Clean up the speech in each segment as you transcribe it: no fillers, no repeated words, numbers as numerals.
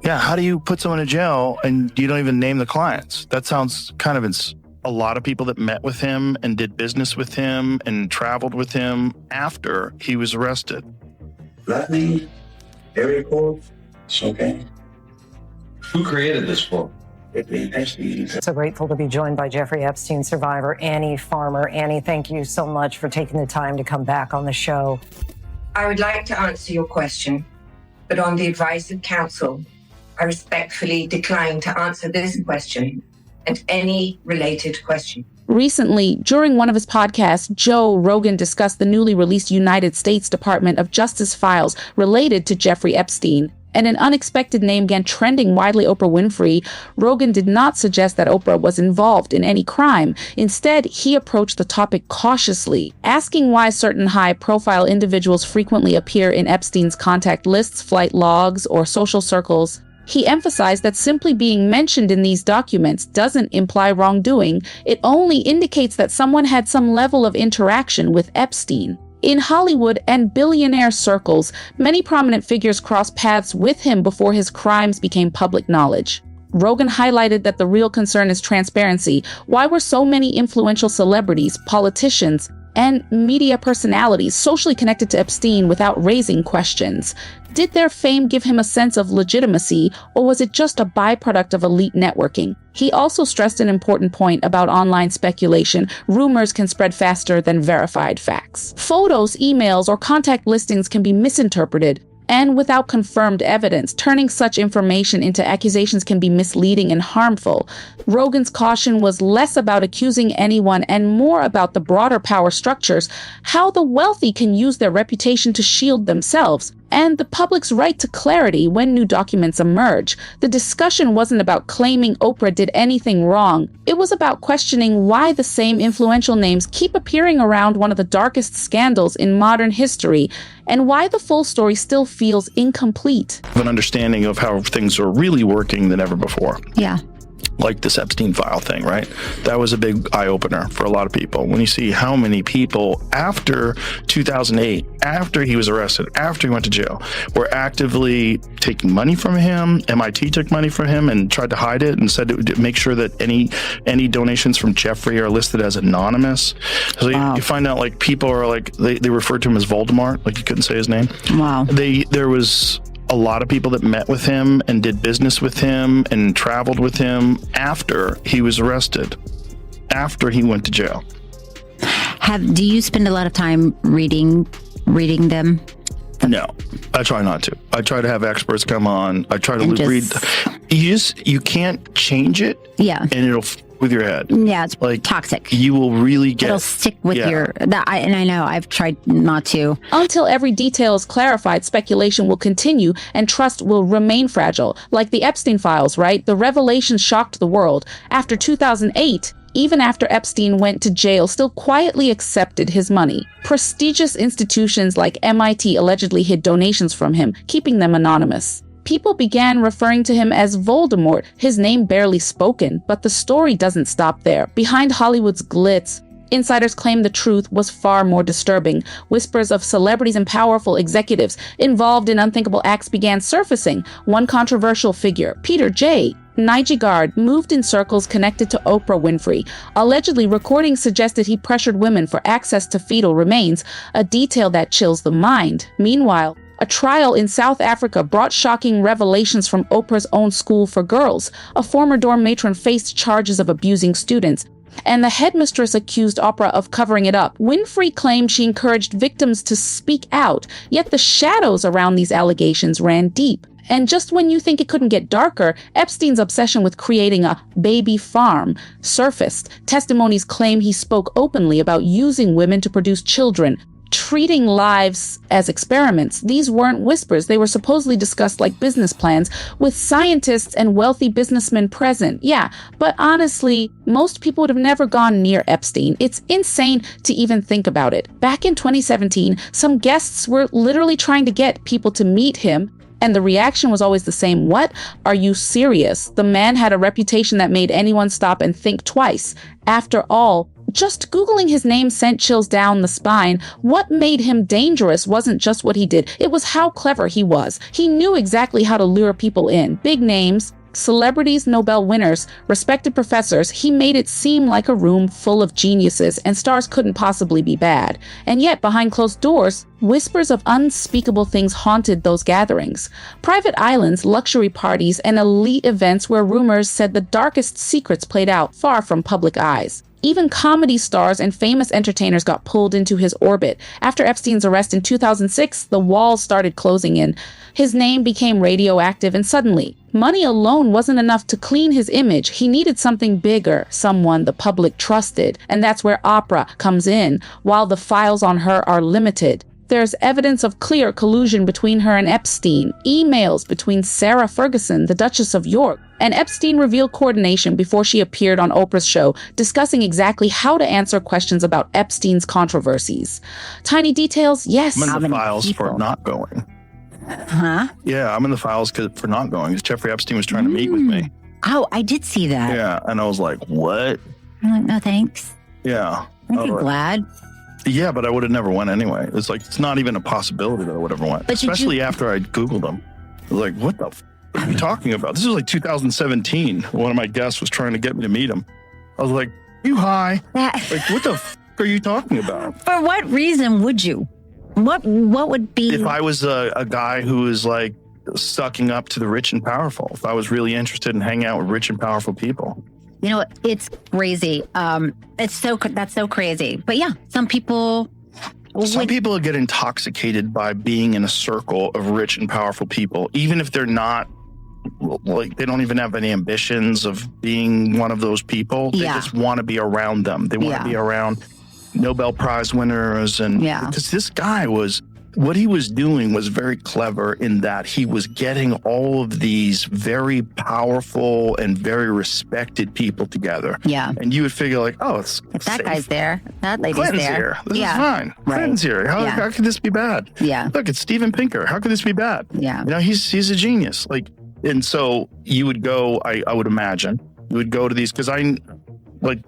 Yeah, how do you put someone in jail and you don't even name the clients? That sounds kind of a lot of people that met with him and did business with him and traveled with him after he was arrested. Let me, area code, it's okay. Who created this book? So grateful to be joined by Jeffrey Epstein survivor, Annie Farmer. Annie, thank you so much for taking the time to come back on the show. I would like to answer your question, but on the advice of counsel, I respectfully decline to answer this question and any related question. Recently, during one of his podcasts, Joe Rogan discussed the newly released United States Department of Justice files related to Jeffrey Epstein. And an unexpected name began trending widely, Oprah Winfrey. Rogan did not suggest that Oprah was involved in any crime. Instead, he approached the topic cautiously, asking why certain high-profile individuals frequently appear in Epstein's contact lists, flight logs, or social circles. He emphasized that simply being mentioned in these documents doesn't imply wrongdoing. It only indicates that someone had some level of interaction with Epstein. In Hollywood and billionaire circles, many prominent figures crossed paths with him before his crimes became public knowledge. Rogan highlighted that the real concern is transparency. Why were so many influential celebrities, politicians, and media personalities socially connected to Epstein without raising questions? Did their fame give him a sense of legitimacy, or was it just a byproduct of elite networking? He also stressed an important point about online speculation. Rumors can spread faster than verified facts. Photos, emails, or contact listings can be misinterpreted, and without confirmed evidence, turning such information into accusations can be misleading and harmful. Rogan's caution was less about accusing anyone and more about the broader power structures, how the wealthy can use their reputation to shield themselves, and the public's right to clarity when new documents emerge. The discussion wasn't about claiming Oprah did anything wrong. It was about questioning why the same influential names keep appearing around one of the darkest scandals in modern history, and why the full story still feels incomplete. An understanding of how things are really working than ever before. Yeah. Like this Epstein file thing, right? That was a big eye-opener for a lot of people. When you see how many people after 2008, after he was arrested, after he went to jail, were actively taking money from him. MIT took money from him and tried to hide it and said to make sure that any donations from Jeffrey are listed as anonymous. So you find out like people are like, they referred to him as Voldemort, like you couldn't say his name. Wow. There was a lot of people that met with him and did business with him and traveled with him after he was arrested, after he went to jail. Do you spend a lot of time reading them? No, I try not to. I try to have experts come on. I try to read. You can't change it. Yeah. And it'll with your head. Yeah, it's like toxic. You will really get. It'll stick with and I know I've tried not to. Until every detail is clarified, speculation will continue and trust will remain fragile. Like the Epstein files, right? The revelations shocked the world. After 2008, even after Epstein went to jail, still quietly accepted his money. Prestigious institutions like MIT allegedly hid donations from him, keeping them anonymous. People began referring to him as Voldemort, his name barely spoken, but the story doesn't stop there. Behind Hollywood's glitz, insiders claim the truth was far more disturbing. Whispers of celebrities and powerful executives involved in unthinkable acts began surfacing. One controversial figure, Peter J. Nijigard, moved in circles connected to Oprah Winfrey. Allegedly, recordings suggested he pressured women for access to fetal remains, a detail that chills the mind. Meanwhile, a trial in South Africa brought shocking revelations from Oprah's own school for girls. A former dorm matron faced charges of abusing students, and the headmistress accused Oprah of covering it up. Winfrey claimed she encouraged victims to speak out, yet the shadows around these allegations ran deep. And just when you think it couldn't get darker, Epstein's obsession with creating a baby farm surfaced. Testimonies claim he spoke openly about using women to produce children, treating lives as experiments. These weren't whispers. They were supposedly discussed like business plans with scientists and wealthy businessmen present. Yeah, but honestly, most people would have never gone near Epstein. It's insane to even think about it. Back in 2017, some guests were literally trying to get people to meet him, and the reaction was always the same. What? Are you serious? The man had a reputation that made anyone stop and think twice. After all, Just Googling his name sent chills down the spine. What made him dangerous wasn't just what he did, it was how clever he was. He knew exactly how to lure people in. Big names, celebrities, Nobel winners, respected professors. He made it seem like a room full of geniuses, and stars couldn't possibly be bad. And yet, behind closed doors, whispers of unspeakable things haunted those gatherings. Private islands, luxury parties, and elite events where rumors said the darkest secrets played out far from public eyes. Even comedy stars and famous entertainers got pulled into his orbit. After Epstein's arrest in 2006, the walls started closing in. His name became radioactive, and suddenly, money alone wasn't enough to clean his image. He needed something bigger, someone the public trusted. And that's where Oprah comes in, while the files on her are limited. There's evidence of clear collusion between her and Epstein, emails between Sarah Ferguson, the Duchess of York, and Epstein revealed coordination before she appeared on Oprah's show, discussing exactly how to answer questions about Epstein's controversies. Tiny details, yes. I'm in the files for not going. Huh? Yeah, I'm in the files for not going, because Jeffrey Epstein was trying to meet with me. Oh, I did see that. Yeah, and I was like, what? I'm like, no thanks. Yeah. Aren't you glad? Yeah, but I would have never went anyway. It's like, it's not even a possibility that I would have went. But especially after I Googled him. I was like, what the f are you talking about? This was like 2017. One of my guests was trying to get me to meet him. I was like, you high? Like, what the f are you talking about? For what reason would you? What would be... If I was a guy who was like sucking up to the rich and powerful, if I was really interested in hanging out with rich and powerful people. You know, it's crazy. That's so crazy. But yeah, some people get intoxicated by being in a circle of rich and powerful people, even if they're not, like, they don't even have any ambitions of being one of those people. They just want to be around them. They want to be around Nobel Prize winners. And because this guy what he was doing was very clever in that he was getting all of these very powerful and very respected people together. Yeah. And you would figure like, oh, it's if that guy's there, that lady's Clinton's there. Here. This is fine. Right. Clinton's here. How could this be bad? Yeah. Look, it's Steven Pinker. How could this be bad? Yeah. You know, he's a genius. Like, and so you would go, I would imagine, you would go to these, because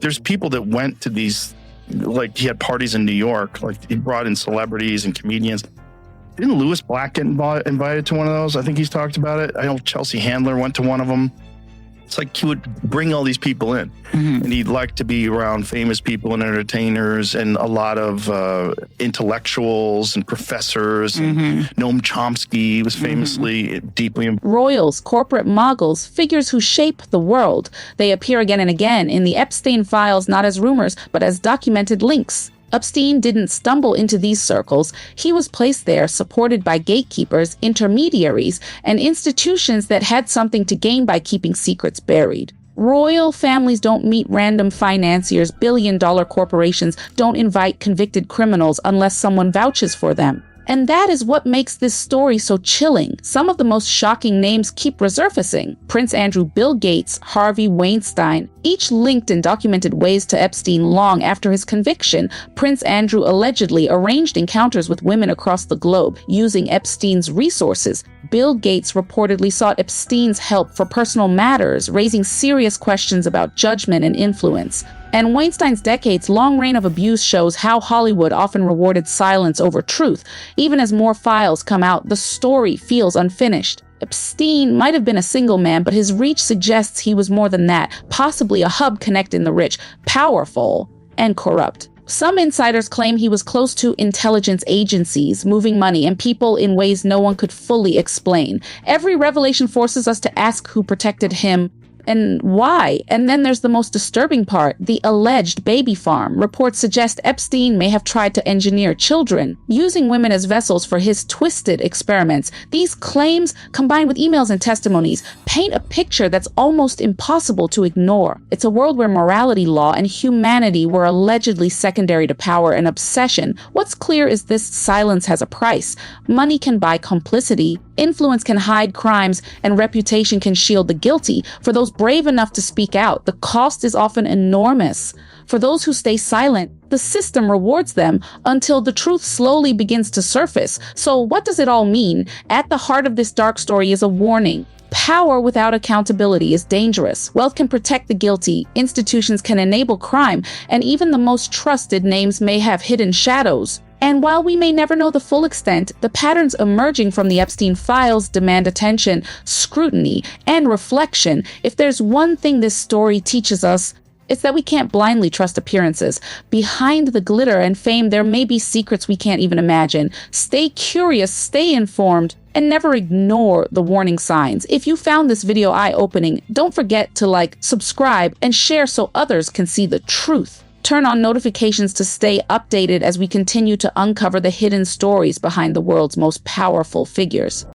there's people that went to these, like, he had parties in New York, like he brought in celebrities and comedians. Didn't Louis Black get invited to one of those? I think he's talked about it. I know Chelsea Handler went to one of them. It's like he would bring all these people in, and he'd like to be around famous people and entertainers and a lot of intellectuals and professors. And Noam Chomsky was famously deeply royals, corporate moguls, figures who shape the world. They appear again and again in the Epstein files, not as rumors, but as documented links. Epstein didn't stumble into these circles. He was placed there, supported by gatekeepers, intermediaries, and institutions that had something to gain by keeping secrets buried. Royal families don't meet random financiers. Billion-dollar corporations don't invite convicted criminals unless someone vouches for them. And that is what makes this story so chilling. Some of the most shocking names keep resurfacing. Prince Andrew, Bill Gates, Harvey Weinstein, each linked in documented ways to Epstein long after his conviction. Prince Andrew allegedly arranged encounters with women across the globe using Epstein's resources. Bill Gates reportedly sought Epstein's help for personal matters, raising serious questions about judgment and influence. And Weinstein's decades-long reign of abuse shows how Hollywood often rewarded silence over truth. Even as more files come out, the story feels unfinished. Epstein might have been a single man, but his reach suggests he was more than that, possibly a hub connecting the rich, powerful, and corrupt. Some insiders claim he was close to intelligence agencies, moving money and people in ways no one could fully explain. Every revelation forces us to ask who protected him and why. And then there's the most disturbing part, the alleged baby farm. Reports suggest Epstein may have tried to engineer children, using women as vessels for his twisted experiments. These claims, combined with emails and testimonies, paint a picture that's almost impossible to ignore. It's a world where morality, law, and humanity were allegedly secondary to power and obsession. What's clear is this silence has a price. Money can buy complicity, influence can hide crimes, and reputation can shield the guilty. For those brave enough to speak out, the cost is often enormous. For those who stay silent, the system rewards them until the truth slowly begins to surface. So what does it all mean? At the heart of this dark story is a warning. Power without accountability is dangerous. Wealth can protect the guilty, institutions can enable crime, and even the most trusted names may have hidden shadows. And while we may never know the full extent, the patterns emerging from the Epstein files demand attention, scrutiny, and reflection. If there's one thing this story teaches us, it's that we can't blindly trust appearances. Behind the glitter and fame, there may be secrets we can't even imagine. Stay curious, stay informed, and never ignore the warning signs. If you found this video eye-opening, don't forget to like, subscribe, and share so others can see the truth. Turn on notifications to stay updated as we continue to uncover the hidden stories behind the world's most powerful figures.